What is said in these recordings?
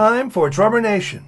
Time for Drummer Nation.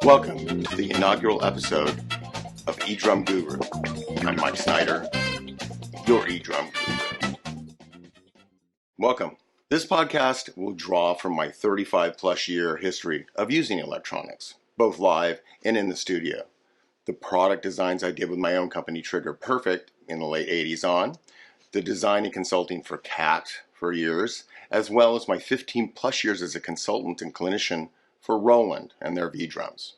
Welcome to the inaugural episode of eDrum Guru. I'm Mike Snyder, your eDrum Guru. Welcome. This podcast will draw from my 35 plus year history of using electronics, both live and in the studio. The product designs I did with my own company Trigger Perfect in the late 80s on, the design and consulting for CAT for years, as well as my 15 plus years as a consultant and clinician for Roland and their V-Drums.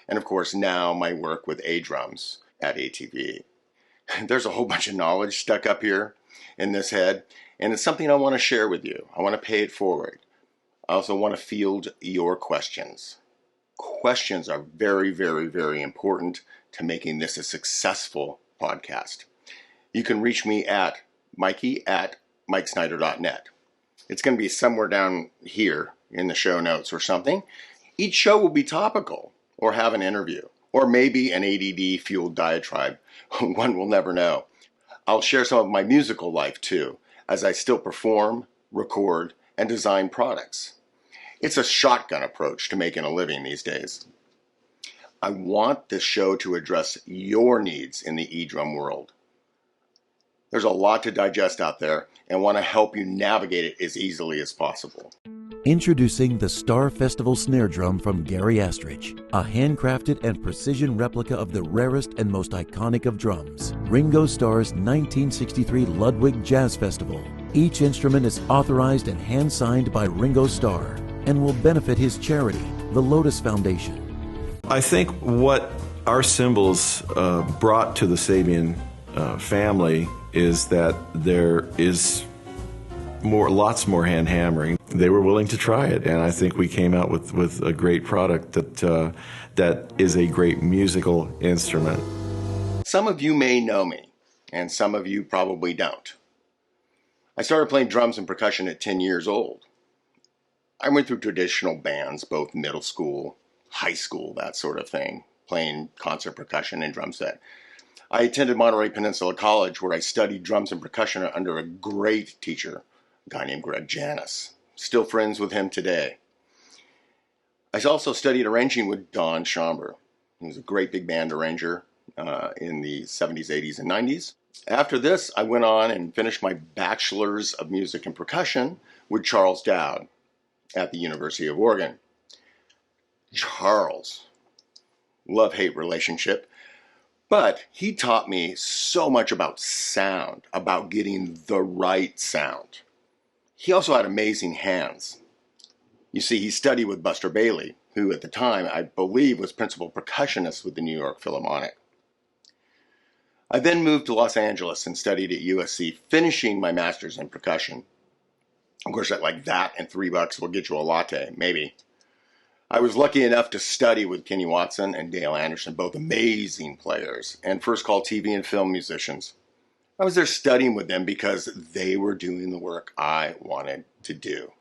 And of course now my work with eDrums at ATV. There's a whole bunch of knowledge stuck up here in this head, and it's something I want to share with you. I want to pay it forward. I also want to field your questions. Questions are very, very, very important to making this a successful podcast. You can reach me at mikey@mikesnyder.net. It's going to be somewhere down here in the show notes or something. Each show will be topical or have an interview or maybe an ADD-fueled diatribe. One will never know. I'll share some of my musical life too, as I still perform, record, and design products. It's a shotgun approach to making a living these days. I want this show to address your needs in the eDrum world. There's a lot to digest out there and want to help you navigate it as easily as possible. Introducing the Star Festival snare drum from Gary Astrich, a handcrafted and precision replica of the rarest and most iconic of drums, Ringo Starr's 1963 Ludwig Jazz Festival. Each instrument is authorized and hand-signed by Ringo Starr and will benefit his charity, the Lotus Foundation. I think what our cymbals brought to the Sabian family is that there is lots more hand hammering. They were willing to try it, and I think we came out with a great product that is a great musical instrument. Some of you may know me, and some of you probably don't. I started playing drums and percussion at 10 years old. I went through traditional bands, both middle school, high school, that sort of thing, playing concert percussion and drum set. I attended Monterey Peninsula College, where I studied drums and percussion under a great teacher, a guy named Greg Janis. Still friends with him today. I also studied arranging with Don Schomburg. He was a great big band arranger in the 70s, 80s, and 90s. After this, I went on and finished my Bachelor's of Music and Percussion with Charles Dowd at the University of Oregon. Charles, love-hate relationship. But he taught me so much about sound, about getting the right sound. He also had amazing hands. You see, he studied with Buster Bailey, who at the time, I believe, was principal percussionist with the New York Philharmonic. I then moved to Los Angeles and studied at USC, finishing my master's in percussion. Of course, like that and $3 will get you a latte, maybe. I was lucky enough to study with Kenny Watson and Dale Anderson, both amazing players and first call TV and film musicians. I was there studying with them because they were doing the work I wanted to do.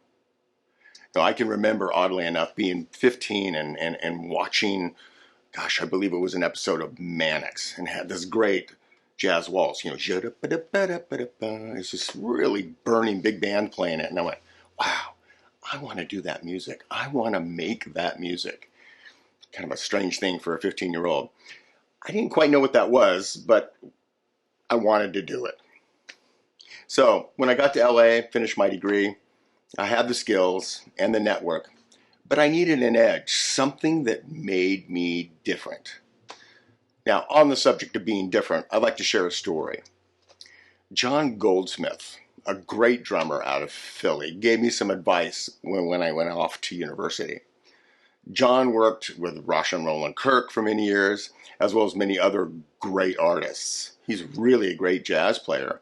Now, I can remember, oddly enough, being 15 and watching, I believe it was an episode of Mannix, and had this great jazz waltz, it's just really burning big band playing it, and I went, wow. I want to do that music. I want to make that music. Kind of a strange thing for a 15-year-old. I didn't quite know what that was, but I wanted to do it. So when I got to LA, finished my degree, I had the skills and the network, but I needed an edge, something that made me different. Now, on the subject of being different, I'd like to share a story. John Goldsmith, a great drummer out of Philly, gave me some advice when I went off to university. John worked with Roland Kirk for many years, as well as many other great artists. He's really a great jazz player,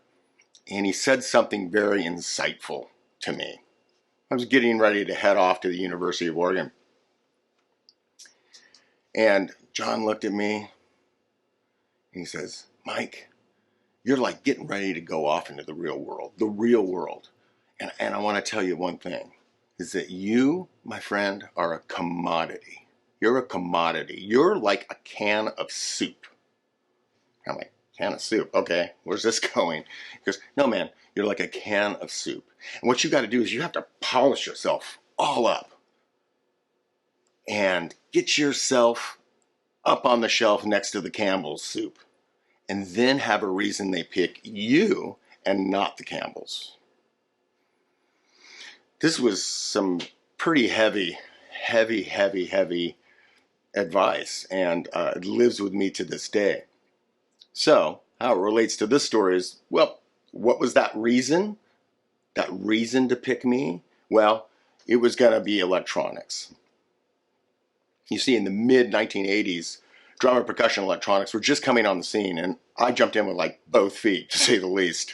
and he said something very insightful to me. I was getting ready to head off to the University of Oregon, and John looked at me, and he says, Mike, you're like getting ready to go off into the real world, the real world. And I want to tell you one thing, is that you, my friend, are a commodity. You're a commodity. You're like a can of soup. I'm like, can of soup? Okay, where's this going? He goes, no, man, you're like a can of soup. And what you got to do is you have to polish yourself all up and get yourself up on the shelf next to the Campbell's soup. And then have a reason they pick you and not the Campbells. This was some pretty heavy advice, and it lives with me to this day. So, how it relates to this story is, well, what was that reason? That reason to pick me? Well, it was going to be electronics. You see, in the mid-1980s, drum and percussion electronics were just coming on the scene, and I jumped in with like both feet, to say the least.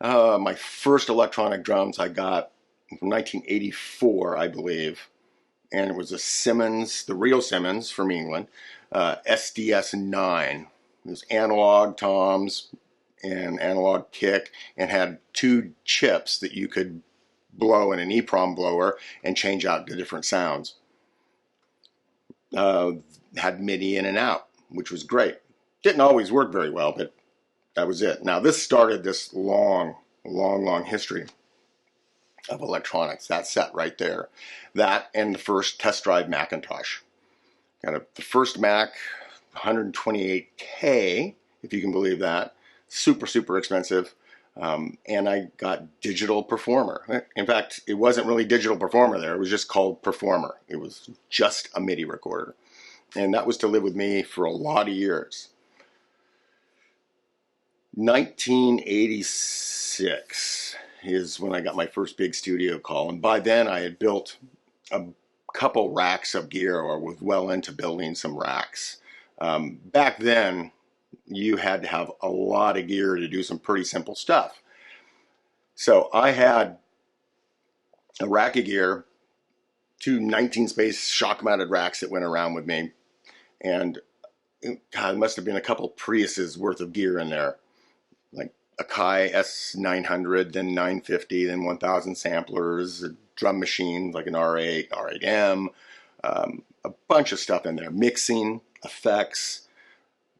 My first electronic drums I got from 1984, I believe, and it was a Simmons, the real Simmons from England, SDS-9. It was analog toms and analog kick, and had 2 chips that you could blow in an EPROM blower and change out the different sounds. Had MIDI in and out, which was great. Didn't always work very well, but that was it. Now, this started this long history of electronics. That set right there. That and the first test drive Macintosh. Got the first Mac, 128K, if you can believe that. Super expensive. And I got Digital Performer. In fact, it wasn't really Digital Performer there. It was just called Performer. It was just a MIDI recorder. And that was to live with me for a lot of years. 1986 is when I got my first big studio call. And by then I had built a couple racks of gear, or was well into building some racks. Back then, you had to have a lot of gear to do some pretty simple stuff. So I had a rack of gear, 2 19-space shock-mounted racks that went around with me, and it must have been a couple Priuses worth of gear in there, like a Kai S900, then 950, then 1000 samplers, a drum machine like an R8, R8M, a bunch of stuff in there, mixing, effects,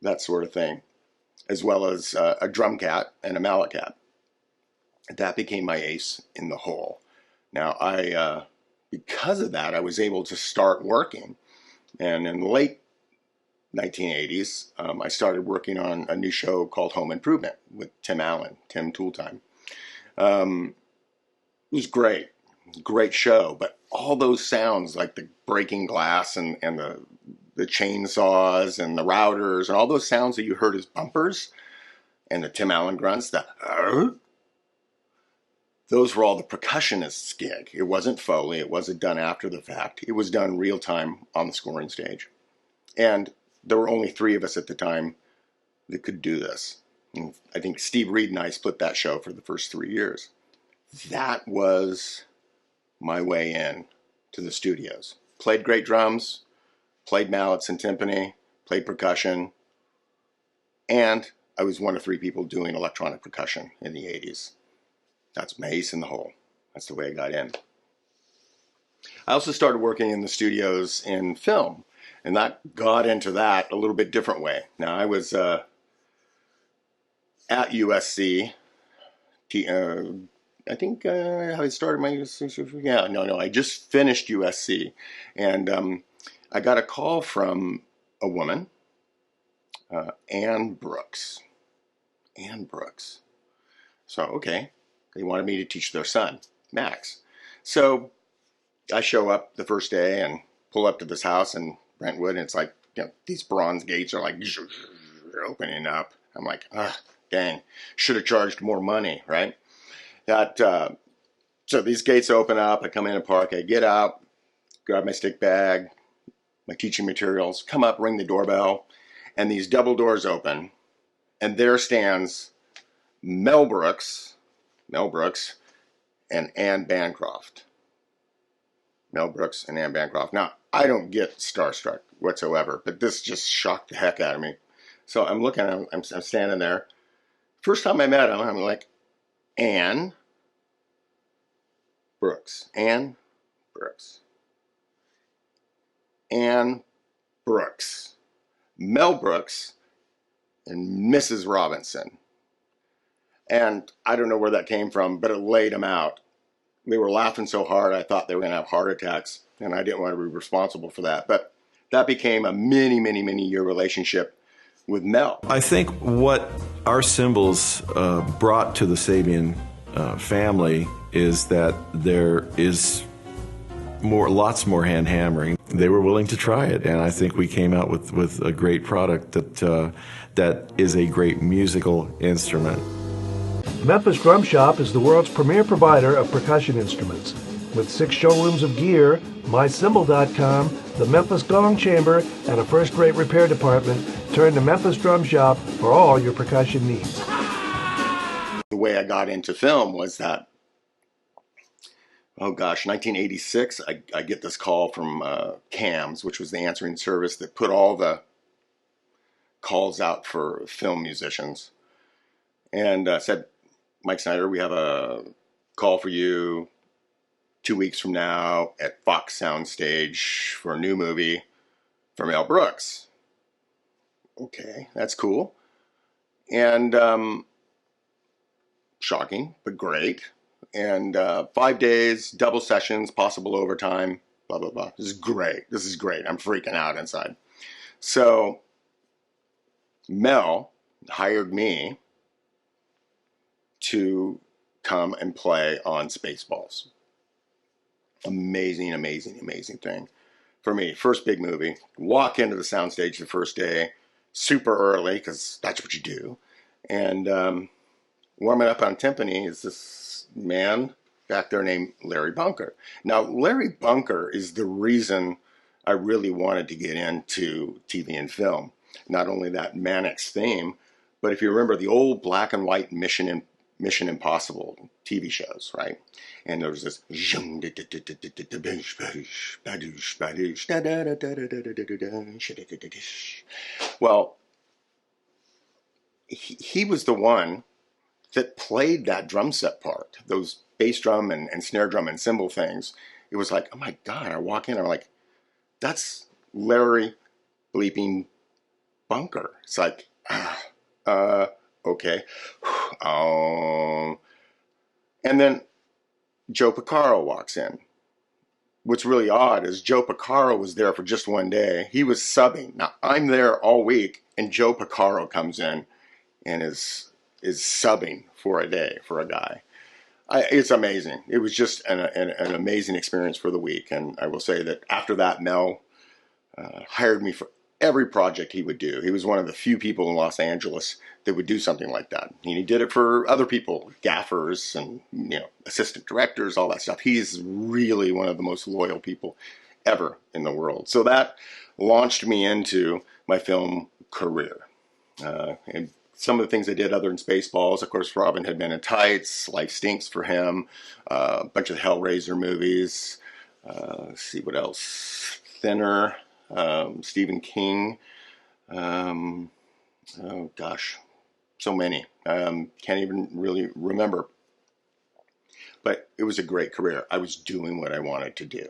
that sort of thing, as well as a drum cat and a mallet cat. That became my ace in the hole. Now, because of that, I was able to start working. And in the late 1980s, I started working on a new show called Home Improvement with Tim Allen, Tim Tooltime. It was great show, but all those sounds, like the breaking glass and the chainsaws and the routers and all those sounds that you heard as bumpers and the Tim Allen grunts, those were all the percussionists' gig. It wasn't Foley. It wasn't done after the fact. It was done real time on the scoring stage. And there were only 3 of us at the time that could do this. And I think Steve Reed and I split that show for the first 3 years. That was my way in to the studios. Played great drums, played mallets and timpani, played percussion, and I was one of 3 people doing electronic percussion in the 80s. That's my ace in the hole. That's the way I got in. I also started working in the studios in film, and that got into that a little bit different way. Now, I was at USC. I think I started my I just finished USC, and I got a call from a woman, Ann Brooks. So, okay, they wanted me to teach their son, Max. So I show up the first day and pull up to this house in Brentwood, and it's like, these bronze gates are like opening up. I'm like, dang, should have charged more money, right? So these gates open up, I come in and park, I get out, grab my stick bag, my teaching materials, come up, ring the doorbell, and these double doors open, and there stands Mel Brooks, and Ann Bancroft. Mel Brooks and Ann Bancroft. Now, I don't get starstruck whatsoever, but this just shocked the heck out of me. So I'm looking, I'm standing there, first time I met him, I'm like, Ann Brooks. Ann Brooks. Ann Brooks. Mel Brooks and Mrs. Robinson. And I don't know where that came from, but it laid them out. They were laughing so hard, I thought they were going to have heart attacks, and I didn't want to be responsible for that. But that became a many year relationship with Mel. I think what our cymbals brought to the Sabian family is that there is lots more hand hammering. They were willing to try it, and I think we came out with a great product that is a great musical instrument. Memphis Drum Shop is the world's premier provider of percussion instruments. With 6 showrooms of gear, mycymbal.com, the Memphis Gong Chamber, and a first-rate repair department, turn to Memphis Drum Shop for all your percussion needs. The way I got into film was that, 1986, I get this call from CAMS, which was the answering service that put all the calls out for film musicians, and said, Mike Snyder, we have a call for you 2 weeks from now at Fox Soundstage for a new movie for Mel Brooks. Okay, that's cool. And shocking, but great. And 5 days, double sessions, possible overtime, blah, blah, blah. This is great. This is great. I'm freaking out inside. So Mel hired me to come and play on Spaceballs. Amazing thing for me. First big movie. Walk into the soundstage the first day, super early, because that's what you do. And warming up on timpani is this man back there named Larry Bunker. Now, Larry Bunker is the reason I really wanted to get into TV and film. Not only that Mannix theme, but if you remember the old black and white Mission Impossible TV shows, right? And there was this, well, he was the one that played that drum set part, those bass drum and snare drum and cymbal things. It was like, oh my God, I walk in, I'm like, that's Larry bleeping Bunker. It's like, okay. And then Joe Porcaro walks in. What's really odd is Joe Porcaro was there for just one day. He was subbing. Now, I'm there all week, and Joe Porcaro comes in and is subbing for a day for a guy. It's amazing. It was just an amazing experience for the week. And I will say that after that, Mel hired me for every project he would do. He was one of the few people in Los Angeles that would do something like that. And he did it for other people, gaffers and assistant directors, all that stuff. He's really one of the most loyal people ever in the world. So that launched me into my film career. And some of the things I did other than Spaceballs, of course, Robin had been in Tights, Life Stinks for him, a bunch of Hellraiser movies. Let's see what else. Thinner. Stephen King, oh gosh, so many, can't even really remember, but it was a great career. I was doing what I wanted to do,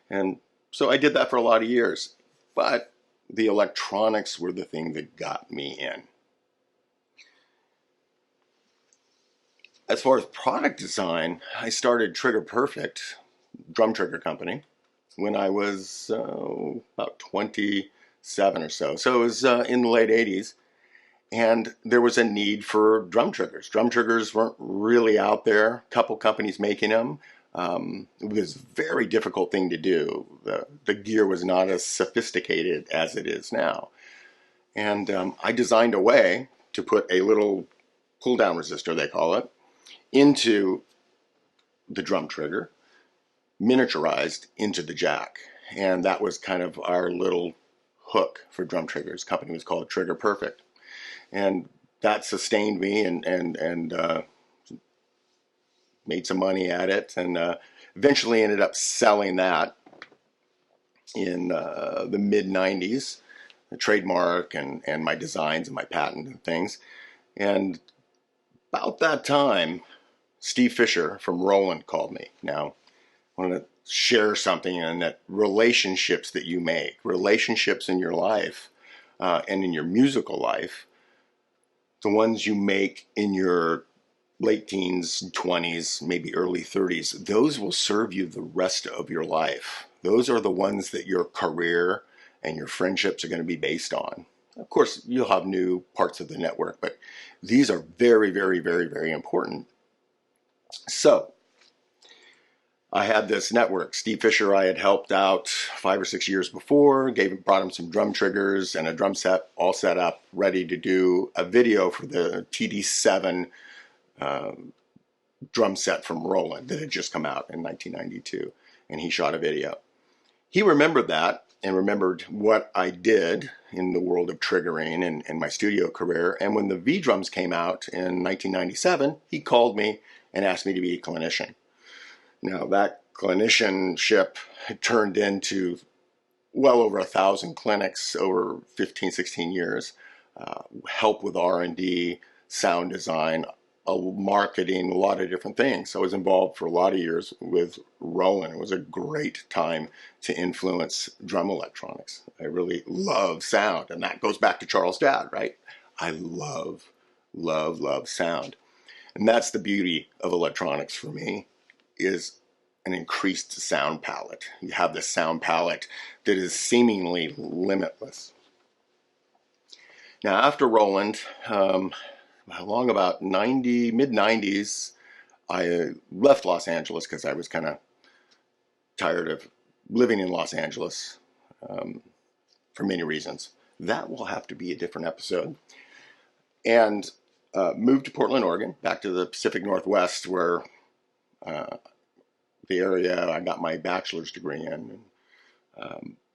and so I did that for a lot of years, but the electronics were the thing that got me in. As far as product design, I started Trigger Perfect, drum trigger company, when I was about 27 or so. So it was in the late 80s. And there was a need for drum triggers. Drum triggers weren't really out there. A couple companies making them. It was a very difficult thing to do. The gear was not as sophisticated as it is now. And I designed a way to put a little pull-down resistor, they call it, into the drum trigger, miniaturized into the jack. And that was kind of our little hook for drum triggers. The company was called Trigger Perfect. And that sustained me and made some money at it, and eventually ended up selling that in the mid-90s, the trademark and my designs and my patent and things. And About that time, Steve Fisher from Roland called me. Now, I want to share something in that relationships that you make, relationships in your life and in your musical life, the ones you make in your late teens, 20s, maybe early 30s, those will serve you the rest of your life. Those are the ones that your career and your friendships are going to be based on. Of course, you'll have new parts of the network, but these are very, very, very, very important. So, I had this network. Steve Fisher, I had helped out 5 or 6 years before, brought him some drum triggers and a drum set all set up, ready to do a video for the TD7 drum set from Roland that had just come out in 1992, and he shot a video. He remembered that and remembered what I did in the world of triggering and my studio career, and when the V drums came out in 1997, he called me and asked me to be a clinician. Now, that clinicianship turned into well over 1,000 clinics over 15, 16 years, help with R&D, sound design, marketing, a lot of different things. So I was involved for a lot of years with Roland. It was a great time to influence drum electronics. I really love sound, and that goes back to Charles' dad, right? I love, love, love sound. And that's the beauty of electronics for me, is an increased sound palette. You have this sound palette that is seemingly limitless. Now, after Roland, along about mid-90s, I left Los Angeles because I was kind of tired of living in Los Angeles for many reasons. That will have to be a different episode. And moved to Portland, Oregon, back to the Pacific Northwest, where the area I got my bachelor's degree in, and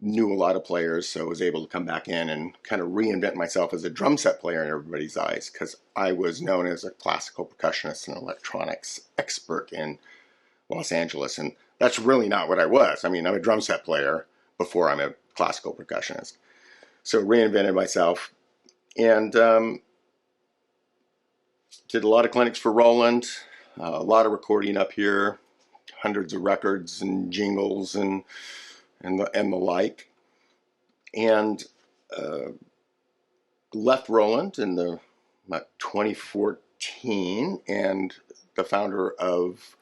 knew a lot of players, so I was able to come back in and kind of reinvent myself as a drum set player in everybody's eyes, because I was known as a classical percussionist and electronics expert in Los Angeles, and that's really not what I was. I mean, I'm a drum set player before I'm a classical percussionist. So reinvented myself, and did a lot of clinics for Roland, a lot of recording up here, hundreds of records and jingles and the like, and left Roland in about 2014, and the founder of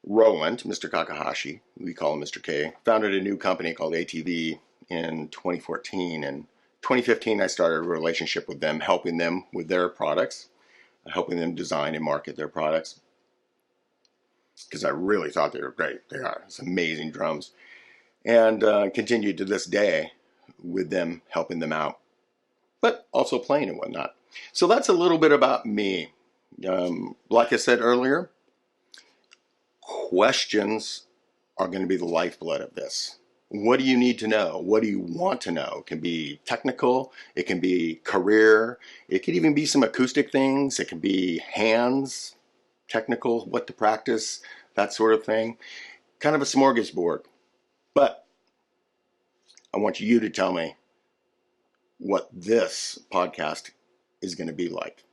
Roland, Mr. Kakahashi, we call him Mr. K, founded a new company called ATV in 2014, and 2015 I started a relationship with them, helping them with their products, helping them design and market their products, because I really thought they were great. They are. It's amazing drums. And continued to this day with them, helping them out, but also playing and whatnot. So that's a little bit about me. Like I said earlier, questions are going to be the lifeblood of this. What do you need to know? What do you want to know? It can be technical, it can be career, it can even be some acoustic things, it can be hands, technical, what to practice, that sort of thing. Kind of a smorgasbord. But I want you to tell me what this podcast is going to be like.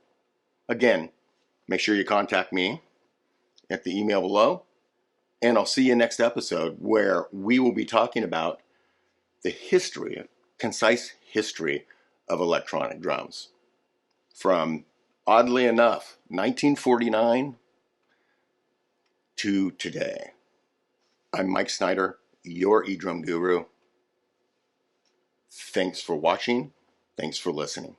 Again, make sure you contact me at the email below, and I'll see you next episode, where we will be talking about the history, a concise history of electronic drums. From, oddly enough, 1949 to today. I'm Mike Snyder, your eDrum guru. Thanks for watching. Thanks for listening.